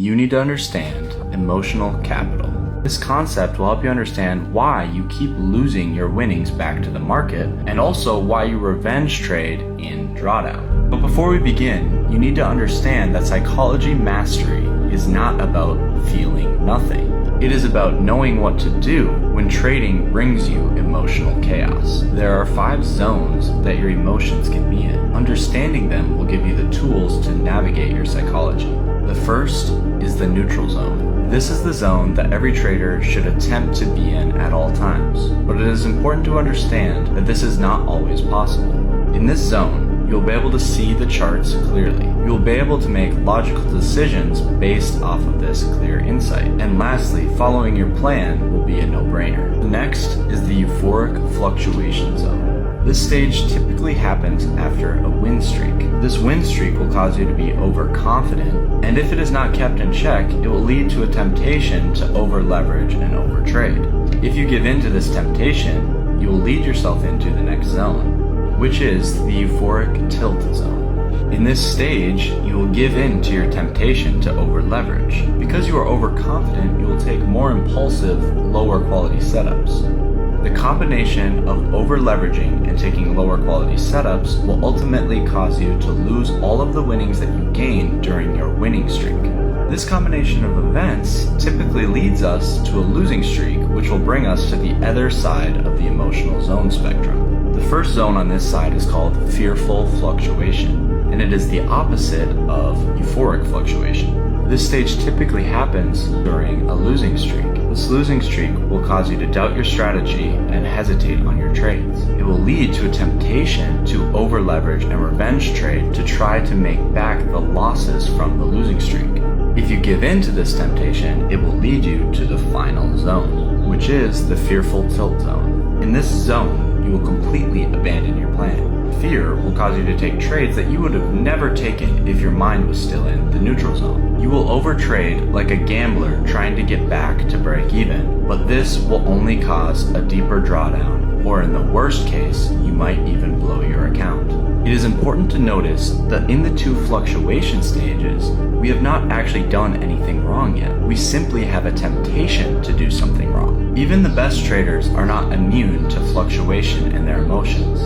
you need to understand emotional capital. This concept will help you understand why you keep losing your winnings back to the market, and also why you revenge trade in drawdown. But before we begin, you need to understand that psychology mastery is not about feeling nothing. It is about knowing what to do when trading brings you emotional chaos. There are 5 zones that your emotions can be in. Understanding them will give you the tools to navigate your psychology. The first is the neutral zone. This is the zone that every trader should attempt to be in at all times. But it is important to understand that this is not always possible. In this zone, you'll be able to see the charts clearly. You'll be able to make logical decisions based off of this clear insight. And lastly, following your plan will be a no-brainer. The next is the euphoric fluctuation zone. This stage typically happens after a win streak. This win streak will cause you to be overconfident, and if it is not kept in check, it will lead to a temptation to over-leverage and over-trade. If you give in to this temptation, you will lead yourself into the next zone, which is the euphoric tilt zone. In this stage, you will give in to your temptation to over-leverage. Because you are overconfident, you will take more impulsive, lower quality setups. The combination of over-leveraging and taking lower quality setups will ultimately cause you to lose all of the winnings that you gained during your winning streak. This combination of events typically leads us to a losing streak, which will bring us to the other side of the emotional zone spectrum. The first zone on this side is called fearful fluctuation, and it is the opposite of euphoric fluctuation. This stage typically happens during a losing streak. This losing streak will cause you to doubt your strategy and hesitate on your trades. It will lead to a temptation to over-leverage and revenge trade to try to make back the losses from the losing streak. If you give in to this temptation, it will lead you to the final zone, which is the fearful tilt zone. In this zone, you will completely abandon your plan. Fear will cause you to take trades that you would have never taken if your mind was still in the neutral zone. You will overtrade like a gambler trying to get back to break even, but this will only cause a deeper drawdown, or in the worst case, you might even blow your account. It is important to notice that in the 2 fluctuation stages, we have not actually done anything wrong yet. We simply have a temptation to do something wrong. Even the best traders are not immune to fluctuation in their emotions.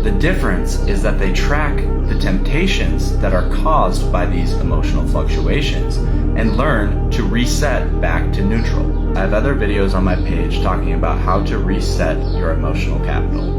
The difference is that they track the temptations that are caused by these emotional fluctuations and learn to reset back to neutral. I have other videos on my page talking about how to reset your emotional capital.